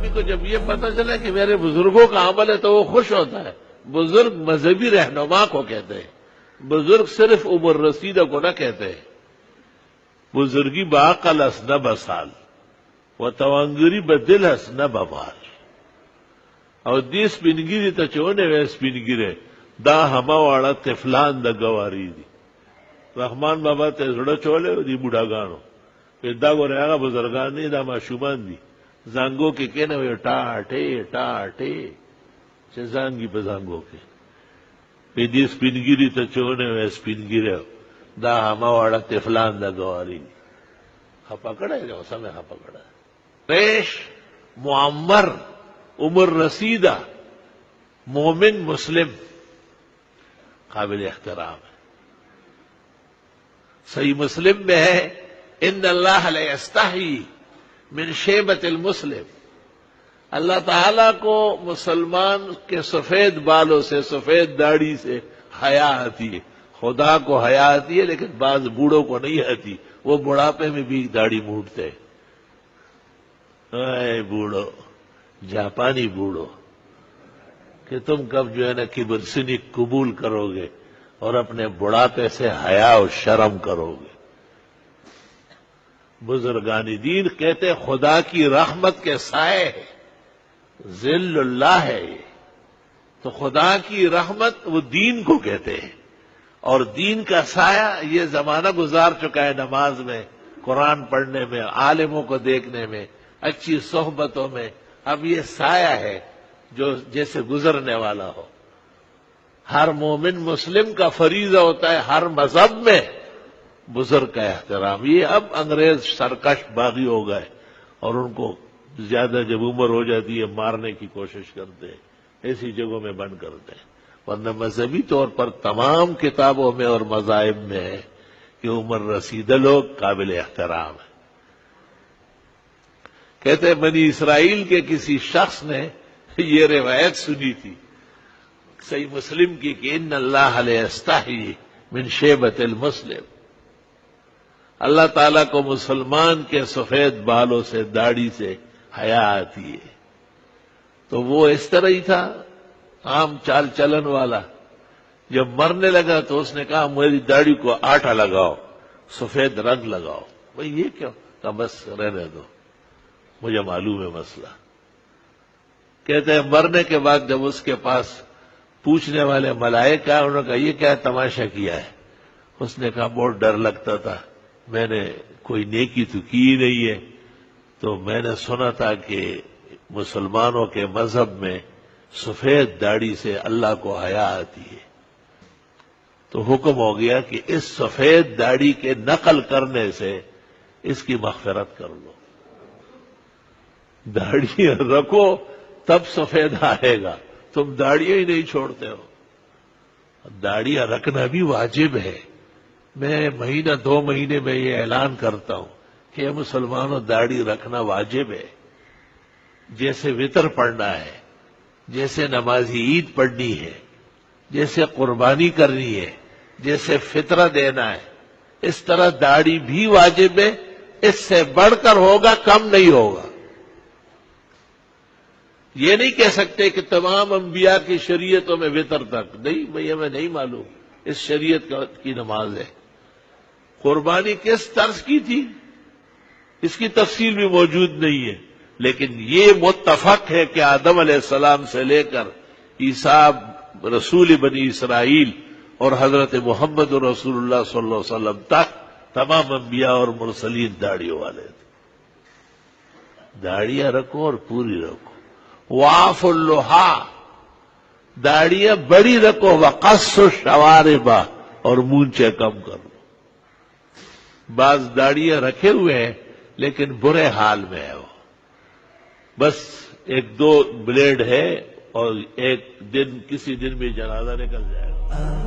آدمی کو جب یہ پتہ چلا کہ میرے بزرگوں کا عمل ہے تو وہ خوش ہوتا ہے. بزرگ مذہبی رہنما کو کہتے ہیں، بزرگ صرف عمر رسیدہ کو نہ کہتے ہیں. بزرگی بعقل اس نہ بسال و توانگری بدل اس نہ بمال. او دې سپینګیري ته چې ونوې سپینګیری دا هماواړه طفلان د ګواري دي. رحمان بابا ته زړه چولې دي بوډاګانو دا ګوره هغه بزرګان دي دا ماشومان دي زانګو کې کېنوي ټاټې چې زانګي په زانګو کې په دې سپینګیري ته چې ونوې سپینګیری دا هماواړه طفلان د ګواري دي. خپه کړی دی اوس هم یې خپه کړی. ریش معمر عمر رسیدہ مومن مسلم قابل احترام ہے. صحیح مسلم میں ہے ان اللہ لا یستحی من شیبۃ المسلم. اللہ تعالیٰ کو مسلمان کے سفید بالوں سے سفید داڑھی سے حیا آتی ہے. خدا کو حیا آتی ہے لیکن بعض بوڑھوں کو نہیں آتی، وہ بڑھاپے میں بھی داڑھی موڑتے. اے بوڑھو، جاپانی بوڑھو، کہ تم کب جو ہے نا کبر سنی قبول کرو گے اور اپنے بڑھاپے سے حیا و شرم کرو گے. بزرگان دین کہتے خدا کی رحمت کے سائے ہے، ذل اللہ ہے یہ. تو خدا کی رحمت وہ دین کو کہتے ہیں، اور دین کا سایہ یہ زمانہ گزار چکا ہے نماز میں، قرآن پڑھنے میں، عالموں کو دیکھنے میں، اچھی صحبتوں میں. اب یہ سایہ ہے جو جیسے گزرنے والا ہو. ہر مومن مسلم کا فریضہ ہوتا ہے ہر مذہب میں بزرگ کا احترام. یہ اب انگریز سرکش باغی ہو گئے اور ان کو زیادہ جب عمر ہو جاتی ہے مارنے کی کوشش کرتے ہیں، ایسی جگہوں میں بند کرتے ہیں. ورنہ مذہبی طور پر تمام کتابوں میں اور مذاہب میں ہے کہ عمر رسیدہ لوگ قابل احترام ہیں. کہتے ہیں بنی اسرائیل کے کسی شخص نے یہ روایت سنی تھی صحیح مسلم کی کہ ان اللہ لا یستحی من شیبۃ المسلم. اللہ تعالیٰ کو مسلمان کے سفید بالوں سے داڑھی سے حیا آتی ہے. تو وہ اس طرح ہی تھا عام چال چلن والا. جب مرنے لگا تو اس نے کہا میری داڑھی کو آٹا لگاؤ، سفید رنگ لگاؤ. بھئی یہ کیوں؟ کہا بس رہنے دو، مجھے معلوم ہے مسئلہ. کہتے ہیں مرنے کے بعد جب اس کے پاس پوچھنے والے ملائکہ انہوں نے کہا یہ کیا تماشا کیا ہے؟ اس نے کہا بہت ڈر لگتا تھا، میں نے کوئی نیکی تو کی ہی نہیں ہے، تو میں نے سنا تھا کہ مسلمانوں کے مذہب میں سفید داڑھی سے اللہ کو حیا آتی ہے. تو حکم ہو گیا کہ اس سفید داڑھی کے نقل کرنے سے اس کی مغفرت کر لو. داڑھی رکھو تب سفید آئے گا، تم داڑیاں ہی نہیں چھوڑتے ہو. داڑیاں رکھنا بھی واجب ہے. میں مہینہ 2 مہینے میں یہ اعلان کرتا ہوں کہ مسلمانوں داڑھی رکھنا واجب ہے. جیسے وطر پڑھنا ہے، جیسے نمازی عید پڑھنی ہے، جیسے قربانی کرنی ہے، جیسے فطرہ دینا ہے، اس طرح داڑھی بھی واجب ہے. اس سے بڑھ کر ہوگا، کم نہیں ہوگا. یہ نہیں کہہ سکتے کہ تمام انبیاء کی شریعتوں میں وطر تک نہیں. بھئی ہمیں نہیں معلوم اس شریعت کی نماز ہے. قربانی کس طرز کی تھی اس کی تفصیل بھی موجود نہیں ہے، لیکن یہ متفق ہے کہ آدم علیہ السلام سے لے کر عیسیٰ رسول بنی اسرائیل اور حضرت محمد رسول اللہ صلی اللہ علیہ وسلم تک تمام انبیاء اور مرسلین داڑھیوں والے تھے. داڑیاں رکھو اور پوری رکھو. واف اللحا، داڑیاں بڑی رکھو. وقص الشوارب، اور مونچے کم کرو. بعض داڑیاں رکھے ہوئے ہیں لیکن برے حال میں ہے. وہ بس 1-2 بلیڈ ہے اور ایک دن کسی دن بھی جنازہ نکل جائے گا.